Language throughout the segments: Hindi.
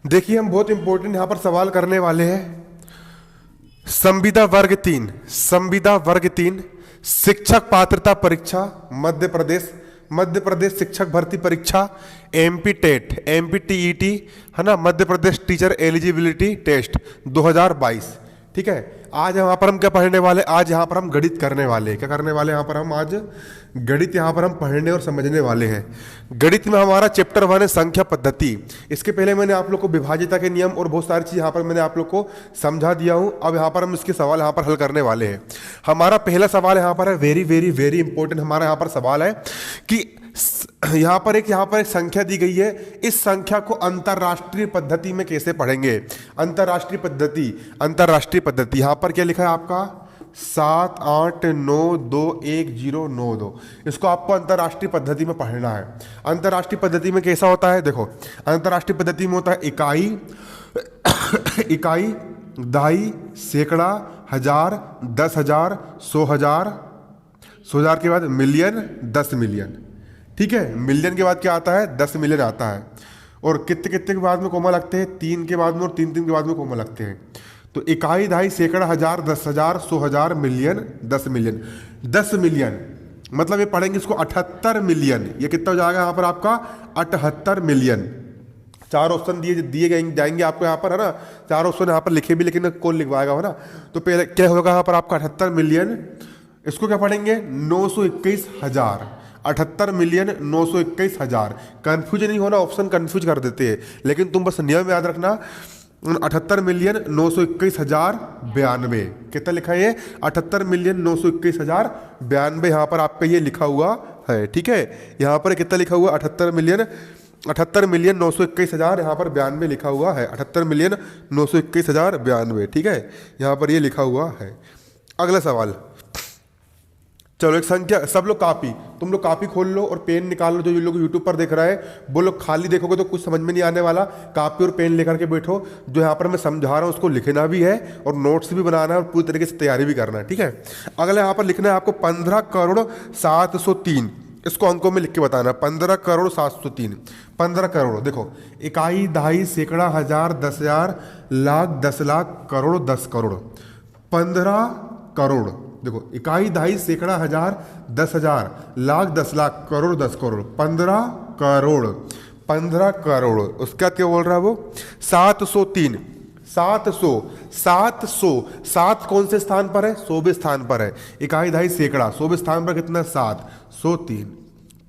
देखिए हम बहुत इंपॉर्टेंट यहां पर सवाल करने वाले हैं। संविदा वर्ग 3, संविदा वर्ग 3 शिक्षक पात्रता परीक्षा मध्य प्रदेश, मध्य प्रदेश शिक्षक भर्ती परीक्षा, एमपी टेट, एमपी टीईटी, है ना, Madhya Pradesh teacher eligibility test 2022। ठीक है, आज यहाँ पर हम क्या पढ़ने वाले, आज यहाँ पर हम गणित करने वाले हैं। क्या करने वाले यहाँ पर हम आज गणित यहाँ पर हम पढ़ने और समझने वाले हैं। गणित में हमारा चैप्टर 1 है संख्या पद्धति। इसके पहले मैंने आप लोग को विभाज्यता के नियम और बहुत सारी चीज़ यहाँ पर मैंने आप लोग को समझा दिया हूँ। अब यहाँ पर हम इसके सवाल यहाँ पर हल करने वाले हैं। हमारा पहला सवाल यहाँ पर है, वेरी वेरी वेरी इंपॉर्टेंट हमारा यहाँ पर सवाल है कि यहाँ पर एक संख्या दी गई है, इस संख्या को अंतरराष्ट्रीय पद्धति में कैसे पढ़ेंगे। अंतरराष्ट्रीय पद्धति, अंतरराष्ट्रीय पद्धति यहाँ पर क्या लिखा है आपका 789211092। इसको आपको अंतरराष्ट्रीय पद्धति में पढ़ना है। अंतरराष्ट्रीय पद्धति में कैसा होता है, देखो अंतरराष्ट्रीय पद्धति में होता है इकाई, इकाई, दहाई, सैकड़ा, हजार, 10,000, 100,000, 100,000 के बाद मिलियन, 10 मिलियन। ठीक है, मिलियन के बाद क्या आता है, 10 मिलियन आता है। और कितने कितने के बाद में कोमा लगते हैं, 3 के बाद में, और 3 के बाद में कोमा लगते हैं। तो इकाई, दहाई, सैकड़ा, हजार, 10,000, 100,000, मिलियन, 10 मिलियन। 10 मिलियन मतलब ये पढ़ेंगे इसको 78 मिलियन। ये कितना हो जाएगा यहाँ पर आपका 78 मिलियन। 4 ऑप्शन दिए जाएंगे आपको यहाँ पर, है ना। 4 ऑप्शन यहाँ पर लिखे भी, लेकिन कौन लिखवाएगा, है ना। तो पहले क्या होगा यहाँ पर आपका 78 मिलियन। इसको क्या पढ़ेंगे 921,000। 78 मिलियन 921,000। कन्फ्यूज नहीं होना, ऑप्शन कन्फ्यूज कर देते हैं, लेकिन तुम बस नियम याद रखना 78 मिलियन 921,092। कितना लिखा है ये 78 मिलियन 921,092 यहाँ पर आपका ये लिखा हुआ है। ठीक है, यहाँ पर कितना लिखा हुआ 78 मिलियन 921,000 यहाँ पर 92 लिखा हुआ है। 78 मिलियन 921,092। ठीक है, यहाँ पर ये लिखा हुआ है। अगला सवाल, चलो एक संख्या, सब लोग कापी, तुम लोग कापी खोल लो और पेन निकाल लो। जो लोग यूट्यूब पर देख रहा है वो लोग खाली देखोगे तो कुछ समझ में नहीं आने वाला। कापी और पेन लेकर के बैठो, जो यहाँ पर मैं समझा रहा हूँ उसको लिखना भी है और नोट्स भी बनाना है और पूरी तरीके से तैयारी भी करना है। ठीक है, अगला यहाँ पर लिखना है आपको 15,703,000। इसको अंकों में लिख के बताना, 15,703,000। 15 करोड़, देखो इकाई, दहाई, सैकड़ा, हजार, 10,000, लाख, 10 लाख, करोड़, 10 करोड़। 15 करोड़, देखो इकाई, दहाई, सैकड़ा, हजार, 10,000, लाख, 10 लाख, करोड़, 10 करोड़। 15 करोड़, 15 करोड़। उसका क्या बोल रहा है वो 703, 700, 700, 7 कौन से स्थान पर है, 100वें स्थान पर है। इकाई, दहाई, सैकड़ा 100वें स्थान पर कितना 703।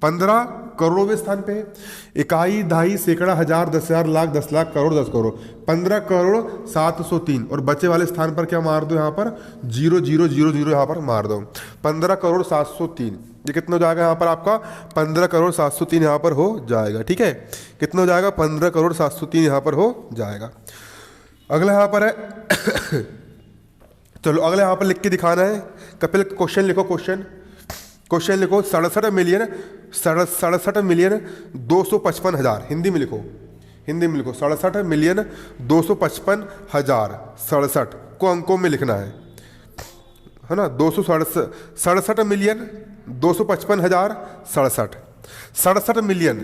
15 करोड़वें स्थान पे है। इकाई, दहाई, सैकड़ा, हजार, 10,000, लाख, 10 लाख, करोड़, 10 करोड़। 15 करोड़ 703 और बचे वाले स्थान पर क्या मार दो यहाँ पर 0,0,0,0 यहाँ पर मार दो। 15 करोड़ 703, ये कितना हो जाएगा यहाँ पर आपका 15 करोड़ 703 यहाँ पर हो जाएगा। ठीक है, कितना हो जाएगा 15 करोड़ 703 यहाँ पर हो जाएगा। अगला यहाँ पर है चलो अगला यहाँ पर लिख के दिखाना है। कपिल क्वेश्चन लिखो, क्वेश्चन लिखो 67 मिलियन 255,000। हिंदी में लिखो, हिंदी में लिखो 67 मिलियन 255,000। 67 को अंकों में लिखना है ना। 267 मिलियन 255,000 67। 67 मिलियन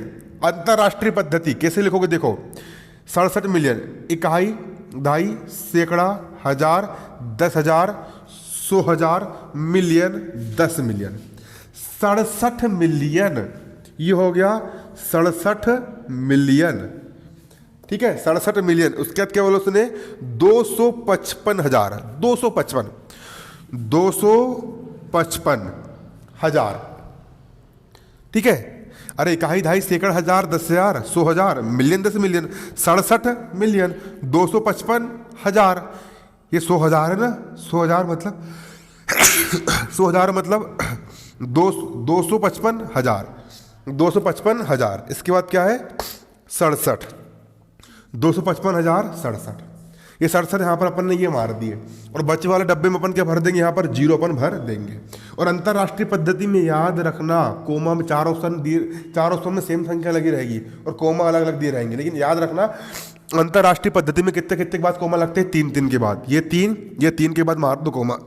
अंतरराष्ट्रीय पद्धति कैसे लिखोगे, देखो 67 मिलियन इकाई, दहाई, सैकड़ा, हजार, 10,000, 100,000, मिलियन, 10 मिलियन। 67 मिलियन, ये हो गया 67 मिलियन। ठीक है, 67 मिलियन। उसके बाद क्या बोलो उसने 255,000, 255,000। ठीक है, अरे इकाई, दहाई, सैकड़ा, हजार, 10,000, 100,000, मिलियन, 10 मिलियन। 67 मिलियन 255,000, ये 100,000 है ना। 100,000 मतलब 100,000 मतलब 255,000, 255,000। इसके बाद क्या है 67, 255,000 67। ये 67 यहाँ पर अपन ने ये मार दिए और बच्चे वाले डब्बे में अपन क्या भर देंगे, यहाँ पर 0 अपन भर देंगे। और अंतरराष्ट्रीय पद्धति में याद रखना कोमा में 4 ऑप्शन दिए, 4 ऑप्शन में सेम संख्या लगी रहेगी और कोमा अलग अलग दिए रहेंगे। लेकिन याद रखना अंतरराष्ट्रीय पद्धति में कितने कितने के बाद कोमा लगते हैं, 3 के बाद। ये 3 के बाद मार दो कोमा।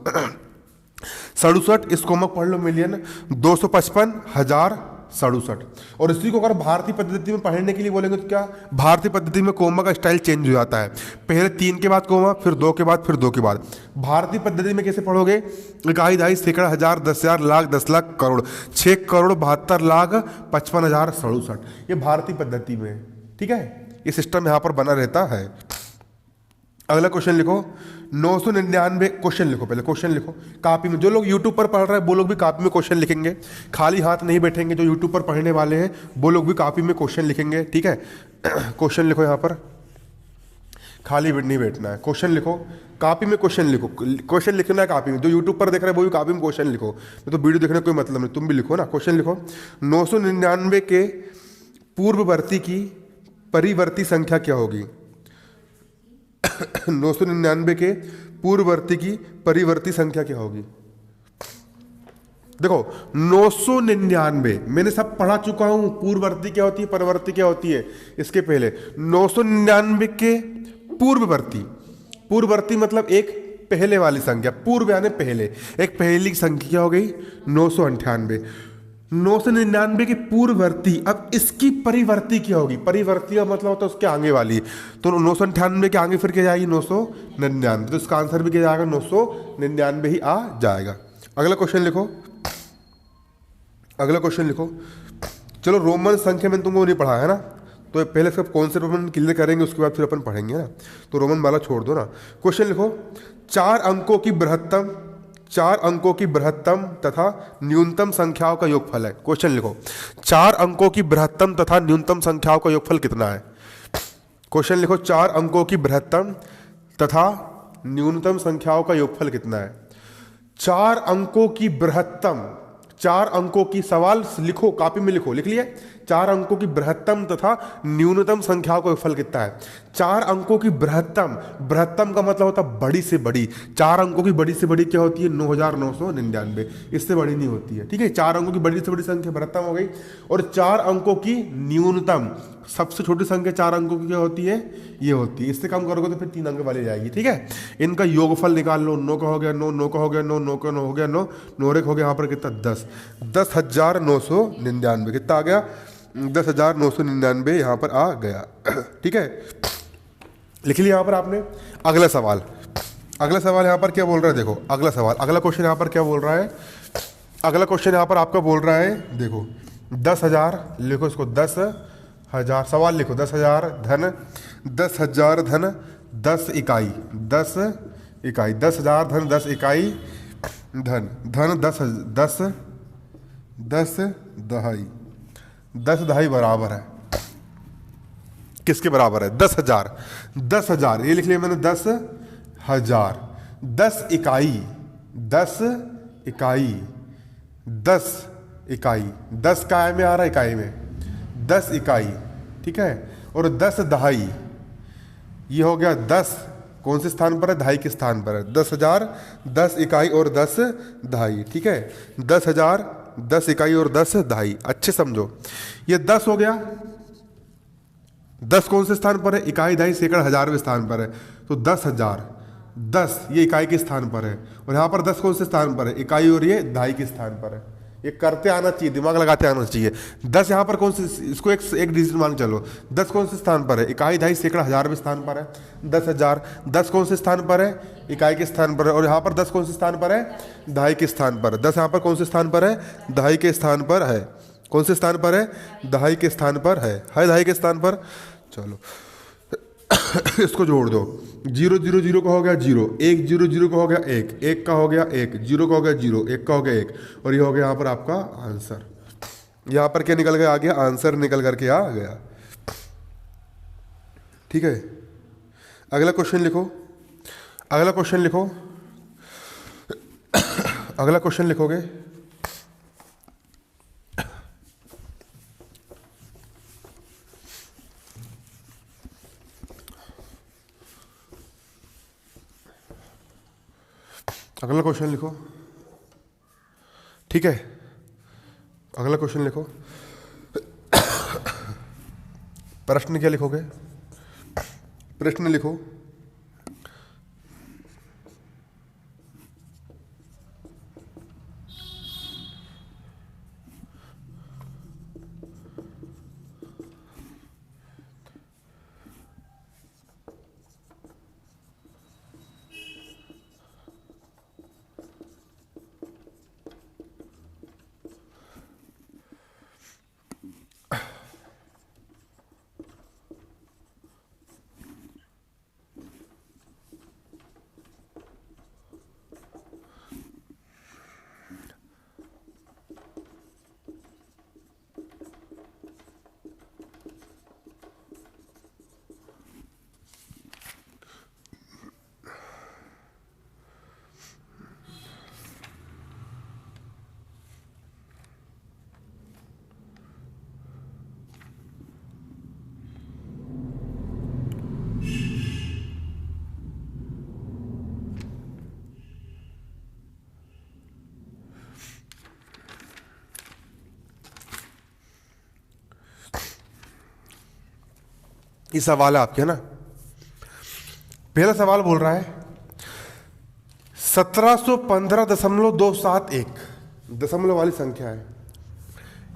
67 इस कोमा पढ़ लो मिलियन 255,000 67। और इसी को अगर भारतीय पद्धति में पढ़ने के लिए बोलेंगे तो क्या, भारतीय पद्धति में कोमा का स्टाइल चेंज हो जाता है, पहले 3 के बाद कोमा, फिर 2 के बाद, फिर 2 के बाद। भारतीय पद्धति में कैसे पढ़ोगे, इकाई, दहाई, सैकड़ा, हजार, 10,000, लाख, 10 लाख, करोड़, 6 करोड़ 72 लाख 55 हजार 67। ये भारतीय पद्धति में है, ठीक है, ये सिस्टम यहाँ पर बना रहता है। अगला क्वेश्चन लिखो 999, क्वेश्चन लिखो, पहले क्वेश्चन लिखो कॉपी में। जो लोग यूट्यूब पर पढ़ रहे हैं वो लोग भी कॉपी में क्वेश्चन लिखेंगे, खाली हाथ नहीं बैठेंगे। जो यूट्यूब पर पढ़ने वाले हैं वो लोग भी कॉपी में क्वेश्चन लिखेंगे, ठीक है। क्वेश्चन लिखो यहाँ पर, खाली नहीं बैठना है, क्वेश्चन लिखो कॉपी में, क्वेश्चन लिखो, क्वेश्चन लिखना है कॉपी में। जो यूट्यूब पर देख रहे हैं वो भी कॉपी में क्वेश्चन लिखो, तो वीडियो देखने का कोई मतलब नहीं, तुम भी लिखो ना। क्वेश्चन लिखो 999 के पूर्ववर्ती की परिवर्ती संख्या क्या होगी। 999 के पूर्ववर्ती की परिवर्ती संख्या क्या होगी। देखो 999 मैंने सब पढ़ा चुका हूं, पूर्ववर्ती क्या होती है, परवर्ती क्या होती है, इसके पहले 999 के पूर्ववर्ती, पूर्ववर्ती मतलब एक पहले वाली संख्या, पूर्व यानी पहले, एक पहली की संख्या क्या हो गई 998। 999 की पूर्ववर्ती, अब इसकी परिवर्ती क्या होगी, परिवर्ती का मतलब होता है उसके आगे वाली, तो 998 के आगे फिर क्या जाएगी 999, तो इसका आंसर भी क्या जाएगा 999 ही आ जाएगा। अगला क्वेश्चन लिखो, अगला क्वेश्चन लिखो। चलो रोमन संख्या में तुमको नहीं पढ़ा है ना, तो पहले सब कॉन्सेप्ट अपन क्लियर करेंगे, उसके बाद फिर अपन पढ़ेंगे ना, तो रोमन वाला छोड़ दो ना। क्वेश्चन लिखो 4 अंकों की बृहत्तम, 4 अंकों की बृहत्तम तथा न्यूनतम संख्याओं का योगफल है। क्वेश्चन लिखो 4 अंकों की बृहत्तम तथा न्यूनतम संख्याओं का योगफल कितना है। क्वेश्चन लिखो 4 अंकों की बृहत्तम तथा न्यूनतम संख्याओं का योगफल कितना है। 4 अंकों की बृहत्तम, 4 अंकों की, सवाल लिखो कॉपी में लिखो, लिख लिया। 4 अंकों की बृहत्तम तथा न्यूनतम संख्याओं का योगफल कितना है। 4 अंकों की बृहत्तम, बृहत्तम का मतलब होता है बड़ी से बड़ी, 4 अंकों की बड़ी से बड़ी क्या होती है 9,999, इससे बड़ी नहीं होती है, ठीक है। 4 अंकों की बड़ी से बड़ी संख्या बृहत्तम हो गई, और 4 अंकों की न्यूनतम, सबसे छोटी संख्या 4 अंकों की क्या होती है, ये होती है। इससे कम करोगे तो फिर 3 अंक वाली जाएगी, ठीक है। इनका योगफल निकाल लो, 9 का हो गया 9, 9 का हो गया 9, 9 का 9 हो गया 9, 9 हो गया यहाँ पर कितना 10, 10,999 कितना आ गया 10,999 यहाँ पर आ गया, ठीक है। लिख लिया यहाँ पर आपने। अगला सवाल, अगला सवाल यहाँ पर क्या बोल रहा है, देखो अगला सवाल, अगला क्वेश्चन यहाँ पर क्या बोल रहा है। अगला क्वेश्चन यहाँ पर आपका बोल रहा है, देखो 10,000 लिखो, इसको 10,000 सवाल लिखो, 10,000 धन, 10,000 धन 10 इकाई, 10 इकाई, 10,000 धन 10 इकाई, धन धन 10 दहाई, 10 दहाई बराबर है किसके बराबर है 10,000, 10,000 ये लिख लिया मैंने 10,000, 10 इकाई, 10 इकाई, 10 इकाई, 10 काय में आ रहा है इकाई में, 10 इकाई, ठीक है। और 10 दहाई, ये हो गया 10 कौन से स्थान पर है, दहाई के स्थान पर है। 10,000, 10 इकाई और 10 दहाई, ठीक है। 10,000, 10 इकाई और 10 दहाई, अच्छे समझो। ये 10 हो गया, 10 कौन से स्थान पर है, इकाई, दहाई, सैकड़ा, हजारवें स्थान पर है, तो 10,000, 10 ये इकाई के स्थान पर है, और यहाँ पर 10 कौन से स्थान पर है, इकाई, और ये दहाई के स्थान पर है। ये करते आना चाहिए, दिमाग लगाते आना चाहिए। 10 यहाँ पर कौन से, इसको एक डिजिट मान चलो, 10 कौन से स्थान पर है, इकाई, दहाई, सैकड़ा, हजारवें स्थान पर है। 10,000, 10 कौन से स्थान पर है, इकाई के स्थान पर है, और यहाँ पर 10 कौन से स्थान पर है, दहाई के स्थान पर। 10 यहाँ पर कौन से स्थान पर है, दहाई के स्थान पर है। कौन से स्थान पर है, दहाई के स्थान पर है दहाई के स्थान पर। चलो इसको जोड़ दो, 0 0 0 का हो गया 0, 1 0 0 का हो गया 1, 1 का हो गया 1, 0 का हो गया 0, 1 का हो गया 1, और ये हो गया यहाँ पर आपका आंसर। यहाँ पर क्या निकल गया, आ गया आंसर निकल करके आ गया, ठीक है। अगला क्वेश्चन लिखो, अगला क्वेश्चन लिखो, अगला क्वेश्चन लिखोगे, अगला क्वेश्चन लिखो, ठीक है। अगला क्वेश्चन लिखो, प्रश्न क्या लिखोगे, प्रश्न लिखो, ये सवाल है आपके, है ना। पहला सवाल बोल रहा है 1715.271 दशमलव वाली संख्या है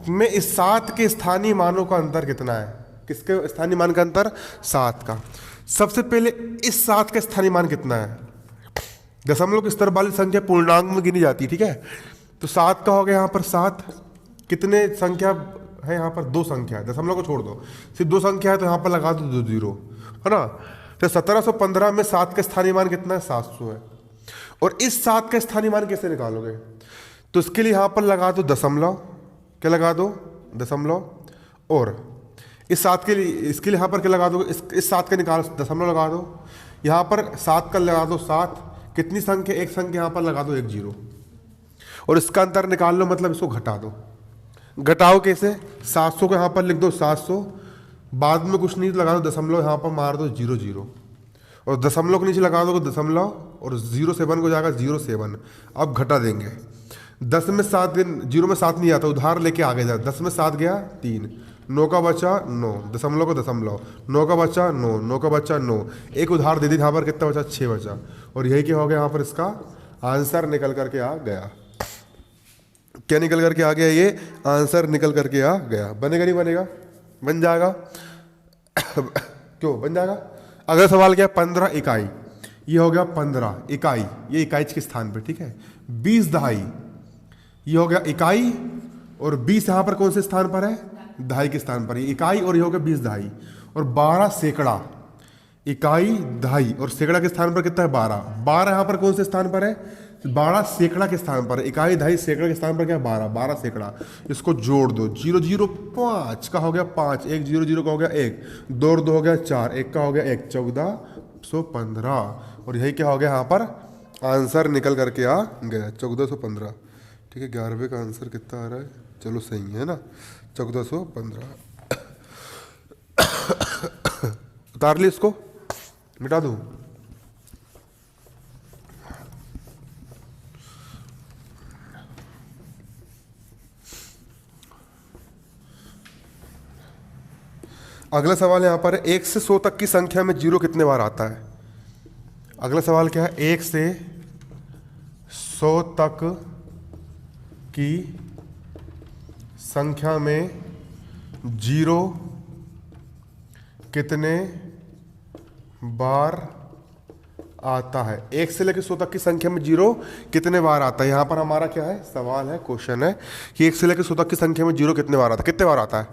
में इस 7 के स्थानीय मानों का अंतर कितना है। किसके स्थानीय मान का अंतर? 7 का। सबसे पहले इस 7 का स्थानीय मान कितना है। दशमलव के स्तर वाली संख्या पूर्णांक में गिनी जाती है, ठीक है। तो 7 का हो गया यहाँ पर 7। कितने संख्या है यहाँ पर? 2 संख्या है, दशमलव को छोड़ दो, सिर्फ 2 संख्या है, तो यहाँ पर लगा दो 2 जीरो, है ना। तो 1715 में 7 का स्थानीय मान कितना है? 700 है। और इस 7 का स्थानीय मान कैसे निकालोगे? तो इसके लिए यहाँ पर लगा दो दशमलव, क्या लगा दो? दशमलव। और इस 7 के लिए, इसके लिए यहाँ पर क्या लगा दो? इस 7 का निकाल, दशमलव लगा दो। यहाँ पर 7 का लगा दो 7। कितनी संख्या? एक संख्या, यहाँ पर लगा दो 1 जीरो। और इसका अंतर निकाल लो, मतलब इसको घटा दो। घटाओ कैसे? 700 को यहाँ पर लिख दो 700, बाद में कुछ नहीं लगा दो दशमलव, यहाँ पर मार दो 0 0, और दशमलव के नीचे लगा दो दशमलव, और 07 को जाएगा 07। अब घटा देंगे। 10 में 7, 0 में 7 नहीं आता, उधार लेके आगे जा। 10 में 7 गया 3, 9 का बचा 9, दशमलव को दशमलव, 9 का बचा 9, 9 का बचा 9, एक उधार दे दी, यहाँ पर कितना बचा? 6 बचा। और यही क्या हो गया? यहाँ पर इसका आंसर निकल करके आ गया। क्या निकल करके आ गया? ये आंसर निकल करके आ गया। बनेगा नहीं बनेगा? बन जाएगा। क्यों बन जाएगा? अगला सवाल क्या है? 15 इकाई। ये हो गया 15 इकाई, ये इकाई के स्थान पे, ठीक है। 20 दहाई, ये हो गया इकाई, और 20 यहाँ पर कौन से स्थान पर है? दहाई के स्थान पर। ये इकाई और ये हो गया 20 दहाई। और 12 सैकड़ा, इकाई दहाई और सैकड़ा के स्थान पर कितना है? 12। 12 यहाँ पर कौन से स्थान पर है? 12 सैकड़ा के स्थान पर। इकाई दहाई सैकड़ा के स्थान पर क्या? 12। 12 सैकड़ा, इसको जोड़ दो। 0 0 5 का हो गया 5, 1 0 0 का हो गया 1, 2 2 हो गया 4, 1 का हो गया 1, 1415। और यही क्या हो गया? यहाँ पर आंसर निकल करके आ गया 1415, ठीक है। 11वें का आंसर कितना आ रहा है? चलो सही है ना, 1415। उतार ली, इसको मिटा दूँ? अगला सवाल यहाँ पर 1 से 100 तक की संख्या में 0 कितने बार आता है। अगला सवाल क्या है? 1 से 100 तक की संख्या में 0 कितने बार आता है। 1 से लेकर 100 तक की संख्या में 0 कितने बार आता है। यहाँ पर हमारा क्या है? सवाल है, क्वेश्चन है कि 1 से लेकर 100 तक की संख्या में 0 कितने बार आता है। कितने बार आता है?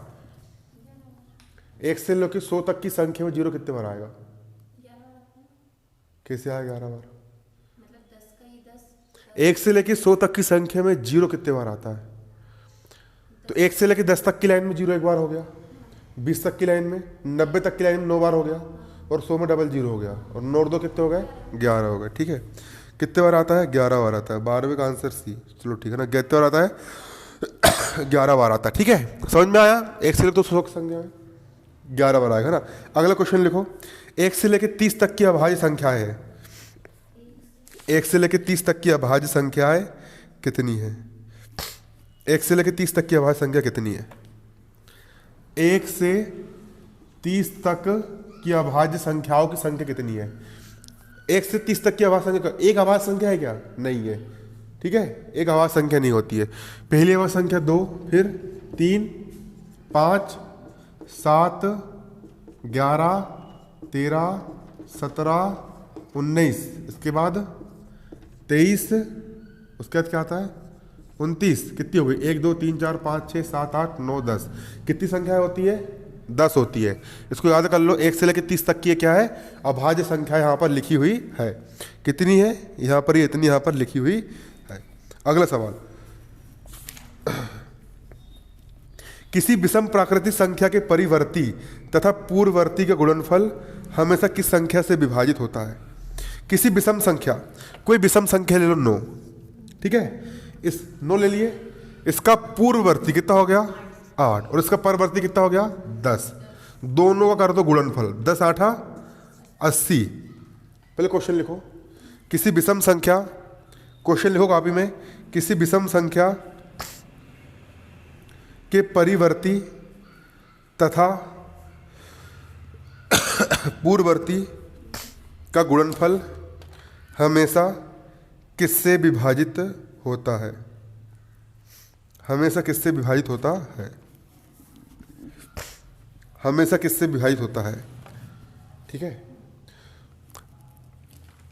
1 से लेकर 100 तक की संख्या में 0 कितने बार आएगा? कैसे आएगा 11 बार? मतलब 10 का ही 10। 1 से लेकर 100 तक की संख्या में 0 कितने बार आता है? तो 1 से लेकर 10 तक की लाइन में 0 एक बार हो गया, 20 तक की लाइन में, 90 तक की लाइन में 9 बार हो गया, और 100 में डबल 0 हो गया, और 9 और 2 कितने हो गए? 11 हो गए, ठीक है। कितने बार आता है? 11 बार आता है। 12वें का आंसर सी। चलो ठीक है ना, कितने बार आता है? 11 बार आता है, ठीक है। समझ में आया? 1 से लेकर 100 की संख्या में 11 बार आएगा ना। अगला क्वेश्चन लिखो। 1 से लेकर 30 तक की अभाज्य संख्याएं है। 1 से लेकर 30 तक की अभाज्य संख्याएं कितनी है? 1 से लेकर 30 तक की अभाज्य संख्या कितनी है? 1 से 30 तक की अभाज्य संख्याओं की संख्या कितनी है? 1 से 30 तक की अभाज्य संख्या, एक अभाज्य संख्या है क्या? नहीं है, ठीक है। एक अभाज्य संख्या नहीं होती है। पहली अभाज्य संख्या 2, फिर 3, 5, 7, 11, 13, 17, 19, इसके बाद 23, उसके बाद क्या आता है? 29। कितनी हो गई? 1 2 3 4 5 6 7 8 9 10। कितनी संख्या होती है? 10 होती है। इसको याद कर लो। 1 से लेकर 30 तक की क्या है? अभाज्य संख्या यहाँ पर लिखी हुई है। कितनी है? यहाँ पर ये इतनी यहाँ पर लिखी हुई है। अगला सवाल, किसी विषम प्राकृतिक संख्या के परिवर्ती तथा पूर्ववर्ती का गुणनफल हमेशा किस संख्या से विभाजित होता है? किसी विषम संख्या, कोई विषम संख्या ले लो 9, ठीक है। इस 9 ले लिए, इसका पूर्ववर्ती कितना हो गया? 8, और इसका परवर्ती कितना हो गया? 10। दोनों का कर दो गुणनफल, 10 8 80। पहले क्वेश्चन लिखो। किसी विषम संख्या, क्वेश्चन लिखो कॉपी में, किसी विषम संख्या के परिवर्ती तथा पूर्ववर्ती का गुणनफल हमेशा किससे विभाजित होता है? हमेशा किससे विभाजित होता है? हमेशा किससे विभाजित होता है? ठीक है।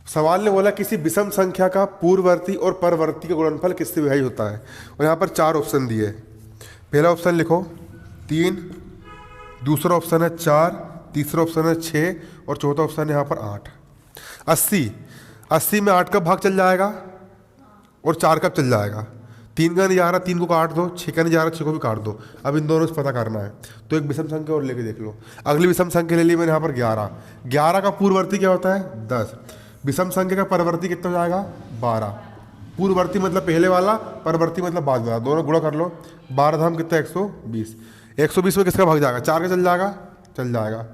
सवाल ने बोला किसी विषम संख्या का पूर्ववर्ती और परवर्ती का गुणनफल किससे विभाजित होता है, और यहाँ पर 4 ऑप्शन दिए। पहला ऑप्शन लिखो 3, दूसरा ऑप्शन है 4, तीसरा ऑप्शन है 6 और चौथा ऑप्शन है यहाँ पर 8। 80 में 8 का भाग चल जाएगा और 4 का चल जाएगा। 3 का नहीं जा रहा, 3 को काट दो। 6 का नहीं जा रहा, 6 को भी काट दो। अब इन दोनों से पता करना है, तो एक विषम संख्या और लेके देख लो। अगली विषम संख्या ले ली मैंने यहाँ पर 11। 11 का पूर्ववर्ती क्या होता है? 10। विषम संख्या का परवर्ती कितना हो जाएगा? 12। पूर्ववर्ती मतलब पहले वाला, परवर्ती मतलब बाद वाला, दोनों गुणा कर लो। 12 धाम कितना? 120। 120 में किसका भाग जाएगा? 4 का चल जाएगा, चल जाएगा।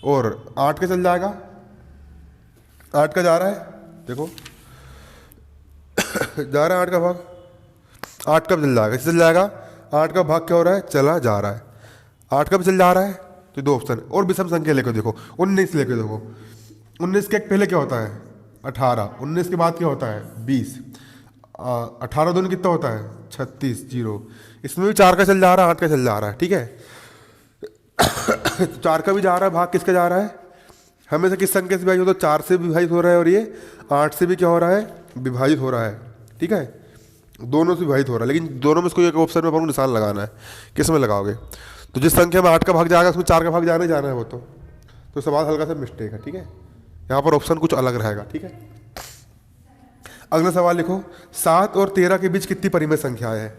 और 8 का चल जाएगा, 8 का जा रहा है, देखो जा रहा है 8 का भाग, 8 का भी चल जाएगा, चल जाएगा। 8 का भाग क्या हो रहा है? चला जा रहा है। 8 का भी चल जा रहा है, तो 2 ऑप्शन। और विषम संख्या लेकर देखो, 19 लेकर देखो। 19 के पहले क्या होता है? 18। 19 के बाद क्या होता है? 20। 18 दूनी कितना होता है? 36, 0। इसमें भी 4 का चल जा रहा है, 8 का चल जा रहा है, ठीक है। 4 का भी जा रहा है, भाग किसका जा रहा है? हमेशा किस संख्या से विभाजित होता है? 4 से विभाजित हो रहा है, और ये 8 से भी क्या हो रहा है? विभाजित हो रहा है, ठीक है। दोनों से विभाजित हो रहा है, लेकिन दोनों में इसको एक ऑप्शन में अपन को निशान लगाना है। किस में लगाओगे? तो जिस संख्या में 8 का भाग जाएगा उसमें 4 का भाग जाना ही जाना है, वो तो सवाल हल्का सा मिस्टेक है, ठीक है। यहाँ पर ऑप्शन कुछ अलग रहेगा, ठीक है। अगला सवाल लिखो, 7 और 13 के बीच कितनी परिमेय संख्याएं हैं?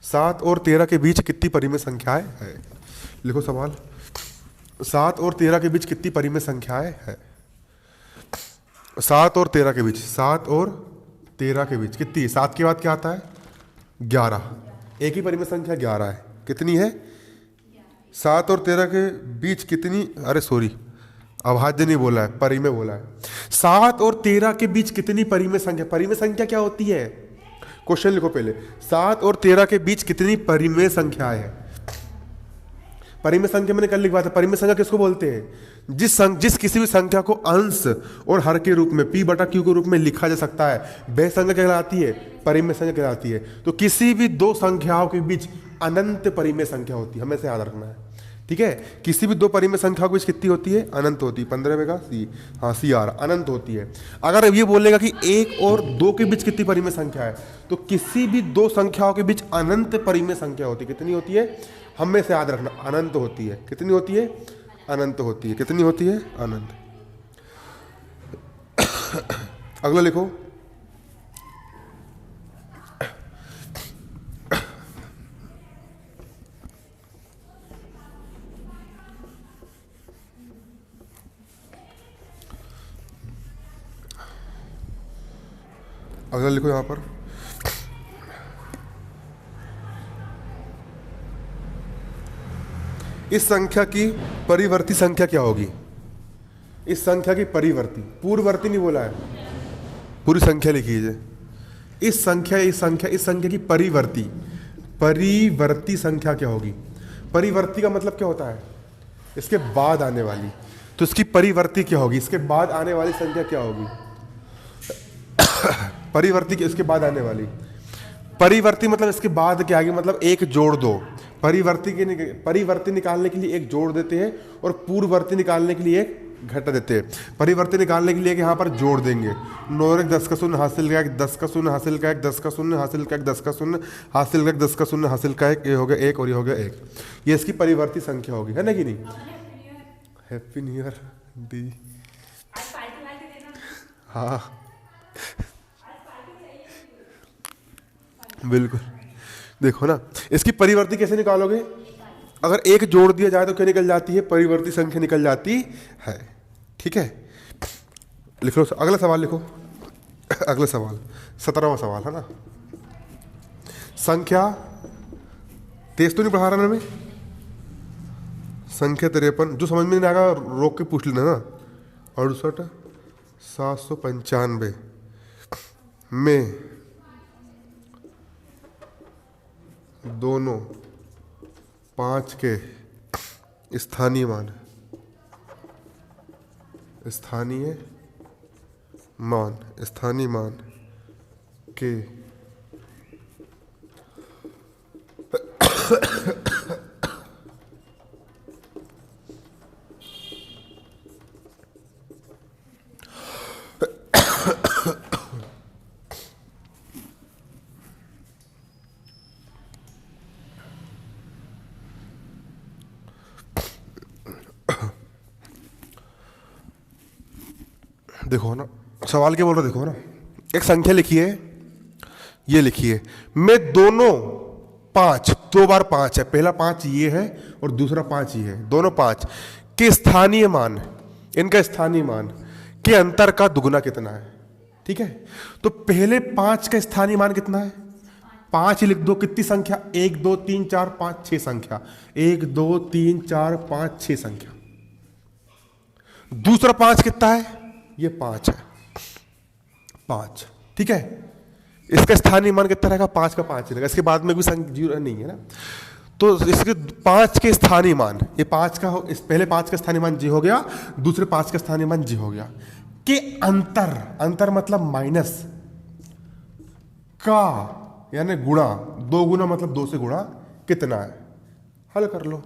7 और 13 के बीच कितनी परिमेय संख्याएं हैं? लिखो सवाल, 7 और 13 के बीच कितनी परिमेय संख्याएं हैं? 7 और 13 के बीच, 7 और 13 के बीच कितनी? 7 के बाद क्या आता है? 11। एक ही परिमेय संख्या 11 है। कितनी है? 7 और 13 के बीच कितनी? अरे सॉरी, अभाज्य नहीं बोला है, परिमेय बोला है। 7 और 13 के बीच कितनी परिमेय संख्या? परिमेय संख्या क्या होती है? क्वेश्चन लिखो पहले, 7 और 13 के बीच कितनी परिमेय संख्याएं हैं? परिमेय संख्या मैंने कल लिखवा था। परिमेय संख्या किसको बोलते हैं? जिस किसी भी संख्या को अंश और हर के रूप में, P बटा Q के रूप में लिखा जा सकता है, वह संख्या कहलाती है परिमेय संख्या कहलाती है। तो किसी भी दो संख्याओं के बीच अनंत परिमेय संख्या होती है, हमें से याद रखना है, ठीक है। किसी भी दो परिमेय संख्या के बीच कितनी होती है? अनंत होती है। 15 में का सी, हाँ CR अनंत होती है। अगर ये बोलेगा कि 1 और 2 के बीच कितनी परिमेय संख्या है, तो किसी भी दो संख्याओं के बीच अनंत परिमेय संख्या होती है। कितनी होती है? हमें से याद रखना, अनंत होती है। कितनी होती है? अनंत होती है। कितनी होती है? अनंत। अगला लिखो, अगला लिखो यहां पर, इस संख्या की परिवर्ती संख्या क्या होगी? इस संख्या की परिवर्ती, पूर्ववर्ती नहीं बोला है, पूरी संख्या लिख लीजिए। इस संख्या की परिवर्ती संख्या क्या होगी? परिवर्ती का मतलब क्या होता है? इसके बाद आने वाली। तो इसकी परिवर्ती क्या होगी? इसके बाद आने वाली संख्या क्या होगी? परिवर्ती की इसके बाद आने वाली। परिवर्ती मतलब इसके बाद क्या आएगी? मतलब एक जोड़ दो। परिवर्ती निकालने के लिए एक जोड़ देते हैं, और पूर्ववर्ती निकालने के लिए एक घटा देते हैं। परिवर्ती निकालने के लिए यहाँ पर जोड़ देंगे। 9 और 1 10 का शून्य हासिल का 1, 10 का शून्य हासिल का 1, 10 का शून्य हासिल का 1, 10 का शून्य हासिल का 1, 10 का शून्य हासिल का 1, ये हो गया 1 और ये हो गया 1। ये इसकी परिवर्ती संख्या होगी, है ना कि नहीं? हैप्पी न्यू ईयर दी। हाँ बिल्कुल। देखो ना, इसकी परिवर्ती कैसे निकालोगे? अगर एक जोड़ दिया जाए तो क्या निकल जाती है? परिवर्ती संख्या निकल जाती है, ठीक है। लिख लो अगला सवाल, लिखो अगला सवाल 17वां सवाल है ना। संख्या तेज तो नहीं पढ़ा रहा ना मैं? संख्या 53, जो समझ में नहीं आएगा रोक के पूछ लेना ना। 68 795 में दोनों 5 के स्थानीय मान स्थानीय मान, स्थानीय मान के देखो ना सवाल क्या बोल रहा, देखो ना, एक संख्या लिखिए, ये लिखिए, मैं दोनों 5, 2 बार 5 है, पहला 5 ये है और दूसरा 5 ये है, दोनों 5 के स्थानीय मान, इनका स्थानीय मान के अंतर का दुगुना कितना है। ठीक है, तो पहले 5 का स्थानीय मान कितना है, 5 लिख दो। कितनी संख्या, 1 2 3 4 5 6 संख्या, 1 2 3 4 5 6 संख्या। दूसरा 5 कितना है, ये 5 है, 5। ठीक है, इसका स्थानीय मान कितना रहेगा, 5 का 5 रहेगा, इसके बाद में भी संख्या जीरो नहीं है ना, तो इसके 5 के स्थानीय मान, ये 5 का हो, इस पहले 5 का स्थानीय मान जी हो गया, दूसरे 5 का स्थानीय मान जी हो गया, के अंतर, अंतर मतलब माइनस का, यानी गुणा, 2 गुना मतलब 2 से गुणा कितना है, हल कर लो।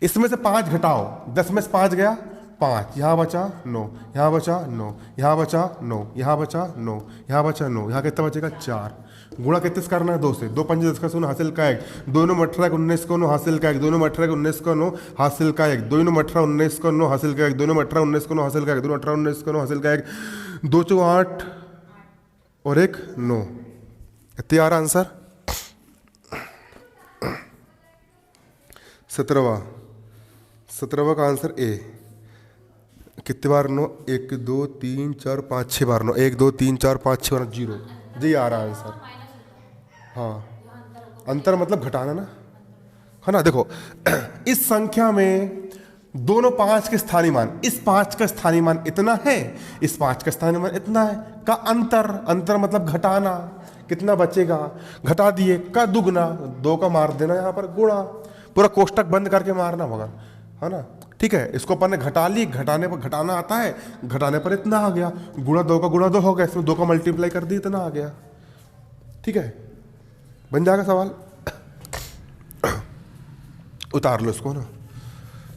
इसमें से 5 घटाओ, 10 में से 5 गया 5, यहां बचा 9, यहां बचा 9, यहां बचा 9, यहां बचा 9, यहां बचा 9, यहां कितना बचेगा 4। गुणा कितने से करना है, 2 से, 2 पंजे 10 का 0 हासिल का 1, 2 9 18 19 को 9 हासिल का 1, 2 9 18 19 को 9 हासिल का 1, 2 9 18 19 को 9 हासिल का 1, 2 9 18 19 को 9 हासिल का 1, 2 9 18 19 को 9 हासिल का 1, 2 4 8 और 1 9। इतने आ रहा आंसर। 17वां का आंसर ए। कितने बार 9, 1 2 3 4 5 6 बार 9, 1 2 3 4 5 6 बार 0, जी आ रहा आंसर। हाँ, अंतर मतलब घटाना ना, है ना। देखो इस संख्या में दोनों 5 के स्थानीय मान, इस 5 का स्थानीय मान इतना है, इस 5 का स्थानीय मान इतना है, का अंतर, अंतर मतलब घटाना, कितना बचेगा, घटा दिए, का दुगना, 2 का मार देना, यहाँ पर गुणा, पूरा कोष्टक बंद करके मारना होगा, है ना। ठीक है, इसको अपन ने घटा ली, घटाने पर घटाना आता है, घटाने पर इतना आ गया, गुणा 2 का गुणा 2 हो गया, इसमें 2 का मल्टीप्लाई कर दी, इतना आ गया। ठीक है, बन जाएगा सवाल। उतार लो इसको ना,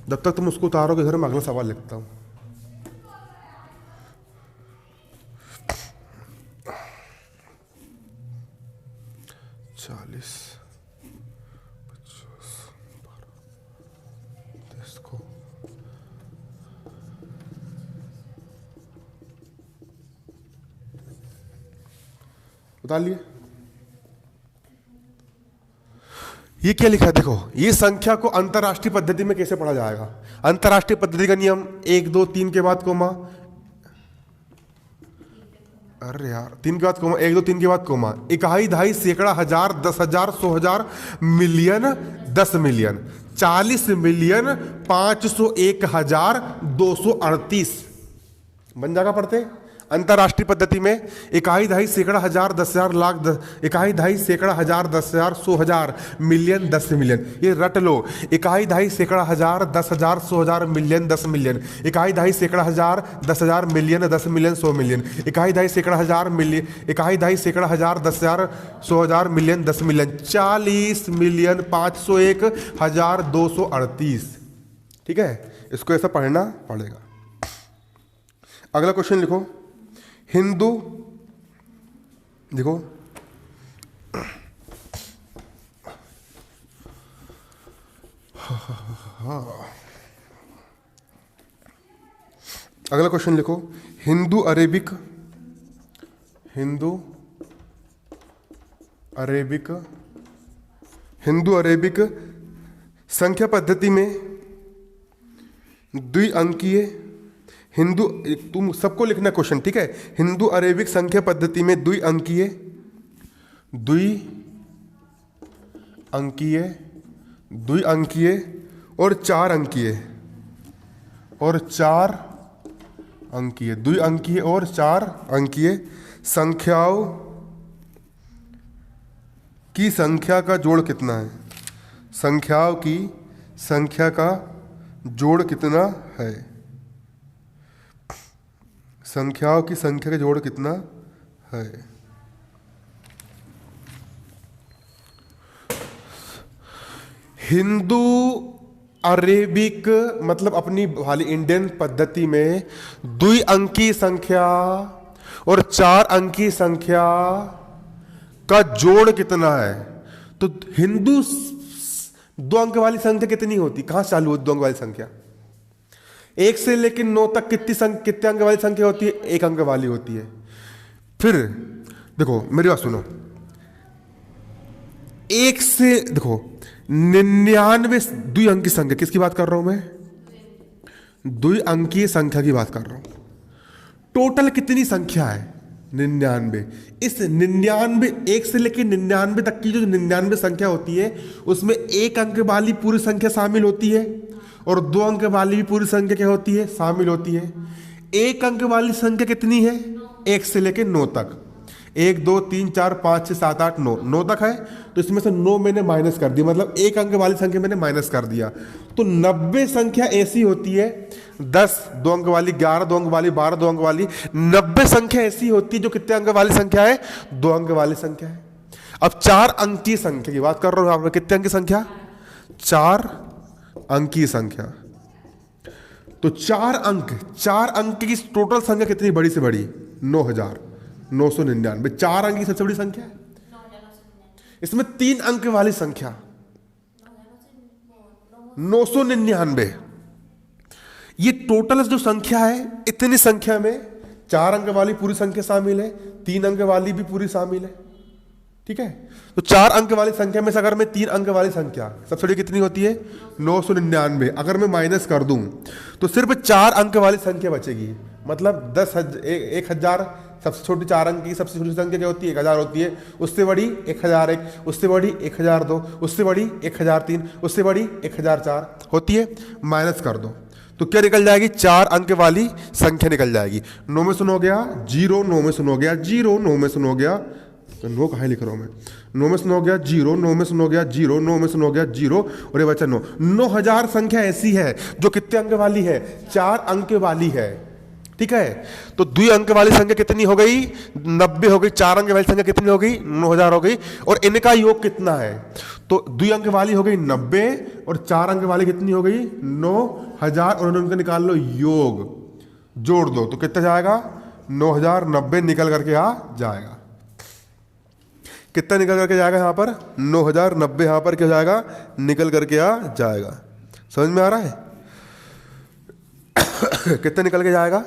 जब तक तुम उसको उतारोगे इधर मैं अगला सवाल लिखता हूं। उतार लिए। ये क्या लिखा है, देखो ये संख्या को अंतरराष्ट्रीय पद्धति में कैसे पढ़ा जाएगा। अंतरराष्ट्रीय पद्धति का नियम 1 2 3 के बाद कोमा, अरे यार 3 के बाद कोमा, 1 2 3 के बाद कोमा, इकाई दहाई सैकड़ा हजार 10,000 100,000 मिलियन 10 मिलियन 40 मिलियन 501,238 बन जाएगा पढ़ते। अंतरराष्ट्रीय पद्धति में इकाई दहाई सैकड़ा हजार 10,000 लाख इकाई दहाई सैकड़ा हजार 10,000 100,000 मिलियन 10 मिलियन, ये रट लो। इकाई दहाई सैकड़ा हजार 10,000 100,000 मिलियन 10 मिलियन, इकाई दहाई सैकड़ा हजार 10,000 मिलियन 10 मिलियन 100 मिलियन, इकाई दहाई सैकड़ा हजार मिलियन, इकाई दहाई सैकड़ा हजार 10,000 100,000 मिलियन 10 मिलियन 40 मिलियन 501,238। ठीक है, इसको ऐसा पढ़ना पड़ेगा। अगला क्वेश्चन लिखो, हिंदू, देखो अगला क्वेश्चन लिखो, हिंदू अरेबिक संख्या पद्धति में द्विअंकीय हिंदू, तुम सबको लिखना क्वेश्चन, ठीक है। हिंदू अरेबिक संख्या पद्धति में द्विअंकीय और 4 अंकीय द्विअंकीय और 4 अंकीय संख्याओं की संख्या का जोड़ कितना है। संख्याओं की संख्या का जोड़ कितना है। संख्याओं की संख्या का जोड़ कितना है। हिंदू अरेबिक मतलब अपनी वाली इंडियन पद्धति में द्विअंकी संख्या और 4 अंकी संख्या का जोड़ कितना है। तो हिंदू 2 अंक वाली संख्या कितनी होती, कहां चालू होती 2 अंक वाली संख्या। 1 से लेकर 9 तक कितने अंक वाली संख्या होती है, 1 अंक वाली होती है। फिर देखो मेरी बात सुनो, 1 से देखो 99 द्विअंकी संख्या, किसकी बात कर रहा हूं मैं, द्विअंकीय संख्या की बात कर रहा हूं। टोटल कितनी संख्या है 99। इस 99 1 से लेकर 99 तक की जो 99 संख्या होती है उसमें 1 अंक वाली पूरी संख्या शामिल होती है और 2 अंक वाली भी पूरी संख्या क्या होती है, शामिल होती है। 1 अंक वाली संख्या कितनी है, 1 से लेकर 9 तक, 1 2 3 4 5 6 7 8 9 9 तक है। तो इसमें से 9 मैंने माइनस कर दिया, मतलब 1 अंक वाली संख्या मैंने माइनस कर दिया। तो 90 संख्या ऐसी होती है, 10 2 अंक वाली, 11 2 अंक वाली, 12 2 अंक वाली, 90 संख्या ऐसी होती है जो कितने अंक वाली संख्या है, 2 अंक वाली संख्या है। अब 4 अंकीय संख्या की बात कर रहा हूं आपने, कितने अंक की संख्या, 4 अंकीय संख्या। तो 4 अंक की टोटल संख्या कितनी बड़ी से बड़ी, 9,999। 4 अंक की सबसे बड़ी संख्या है। इसमें 3 अंक वाली संख्या 999। ये टोटल जो संख्या है, इतनी संख्या में 4 अंक वाली पूरी संख्या शामिल है, 3 अंक वाली भी पूरी शामिल है। ठीक है, तो 4 अंक वाली संख्या में से अगर मैं 3 अंक वाली संख्या सबसे बड़ी कितनी होती है, 999। अगर मैं माइनस कर दूं तो सिर्फ 4 अंक वाली संख्या बचेगी, मतलब 10,000 सबसे छोटी 4 अंक की सबसे छोटी संख्या क्या होती है, 1000 होती है। उससे बड़ी 1001, उससे बड़ी 1002, उससे बड़ी 1003, उससे बड़ी 1004 होती है। माइनस कर दो तो क्या निकल जाएगी, 4 अंक वाली संख्या निकल जाएगी। 9 में सुन हो गया 0, 9 में सुन हो गया 0, 9 में सुन हो गया, तो 9 कहाँ लिख रहा हूं मैं, 9 में सुन हो गया 0, 9 में सुन हो गया 0, 9 में सुन हो गया 0 और ये बचा 9। 9000 संख्या ऐसी है जो कितने अंक वाली है, 4 अंक वाली है। ठीक है, तो द्विअंक वाली संख्या कितनी हो गई, 90 हो गई। 4 अंक वाली संख्या कितनी हो गई, 9000 हो गई। और इनका योग कितना है, तो द्विअंक वाली हो गई 90 और 4 अंक वाली कितनी हो गई, 9000। और उनका निकाल लो योग, जोड़ दो तो कितना जाएगा, 9090 निकल करके आ जाएगा। कितना निकल करके जाएगा यहाँ पर, 9090 यहाँ पर क्या जाएगा, निकल करके आ जाएगा। समझ में आ रहा है कितना निकल के जाएगा,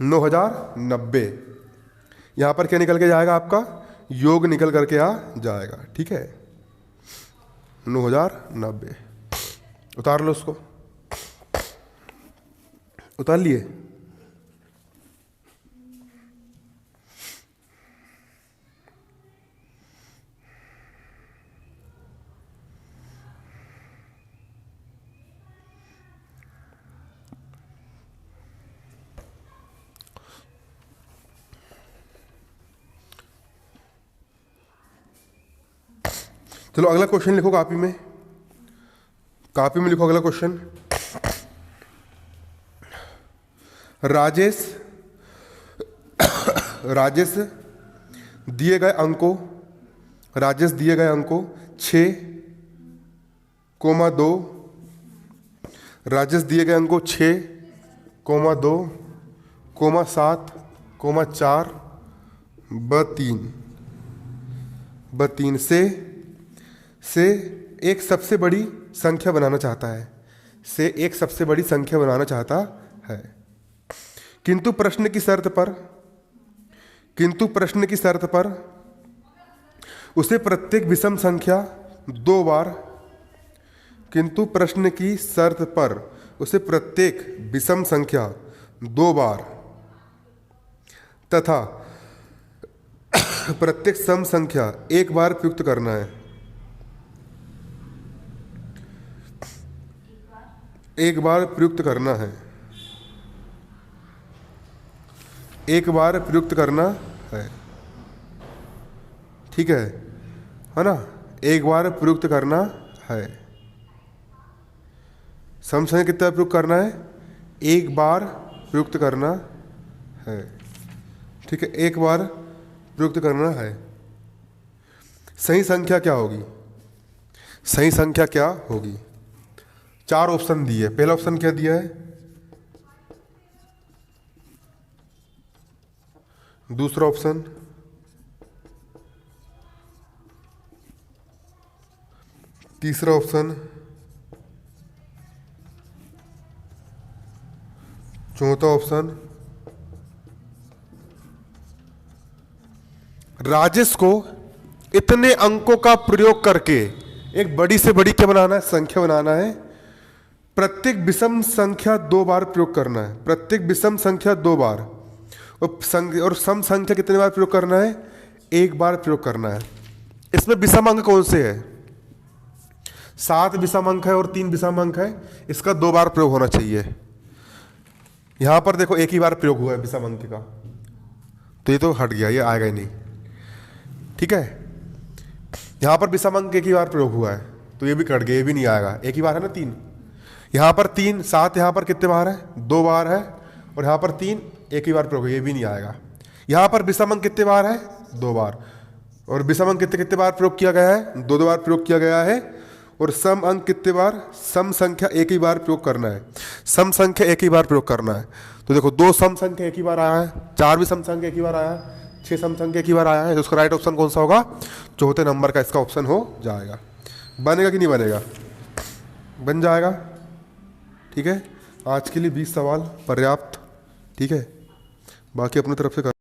9090। यहां पर क्या निकल के जाएगा, आपका योग निकल करके आ जाएगा। ठीक है, 9090। उतार लो उसको, उतार लिए। चलो अगला क्वेश्चन लिखो कॉपी में, कॉपी में लिखो अगला क्वेश्चन। राजेश दिए गए अंकों 6,2, राजेश दिए गए अंकों 6,2, 7, 4, ब3 से एक सबसे बड़ी संख्या बनाना चाहता है, किंतु प्रश्न की शर्त पर उसे प्रत्येक विषम संख्या 2 बार, किंतु प्रश्न की शर्त पर उसे प्रत्येक विषम संख्या 2 बार तथा प्रत्येक सम संख्या 1 बार प्रयुक्त करना है। एक बार प्रयुक्त करना है, एक बार प्रयुक्त करना है। ठीक है ना, एक बार प्रयुक्त करना है। सम संख्या कितना प्रयुक्त करना है, एक बार प्रयुक्त करना है। ठीक है, एक बार प्रयुक्त करना है। सही संख्या क्या होगी? सही संख्या क्या होगी? 4 ऑप्शन दिए। पहला ऑप्शन क्या दिया है? दूसरा ऑप्शन, तीसरा ऑप्शन, चौथा ऑप्शन। राजेश को इतने अंकों का प्रयोग करके एक बड़ी से बड़ी क्या बनाना है? संख्या बनाना है। प्रत्येक विषम संख्या 2 बार प्रयोग करना है। प्रत्येक विषम संख्या 2 बार, और सम संख्या कितने बार प्रयोग करना है? 1 बार प्रयोग करना है। इसमें विषम अंक कौन से है? 7 विषम अंक है और 3 विषम अंक है। इसका 2 बार प्रयोग होना चाहिए। यहां पर देखो 1 ही बार प्रयोग हुआ है विषम अंक का, तो ये तो हट गया, ये आएगा ही नहीं। ठीक है, यहां पर विषम अंक 1 ही बार प्रयोग हुआ है, तो ये भी कट गया, ये भी नहीं आएगा। 1 ही बार है ना 3। यहां पर 3, 7 यहां पर कितने बार है? 2 बार है। और यहां पर 3 1 ही बार प्रयोग हुआ, ये भी नहीं आएगा। यहां पर विषम अंक कितने बार है? 2 बार। और विषम अंक कितने कितने बार प्रयोग किया गया है? 2 बार प्रयोग किया गया है। और सम अंक कितने बार? सम संख्या 1 ही बार प्रयोग करना है। सम संख्या 1 ही बार प्रयोग करना है। तो देखो 2 सम संख्या 1 ही बार आया है, 4 भी सम संख्या 1 ही बार आया है, 6 सम संख्या 1 ही बार आया है। तो उसका राइट ऑप्शन कौन सा होगा? चौथे नंबर का इसका ऑप्शन हो जाएगा। बनेगा कि नहीं बनेगा? बन जाएगा। ठीक है, आज के लिए 20 सवाल पर्याप्त। ठीक है, बाकी अपनी तरफ से कर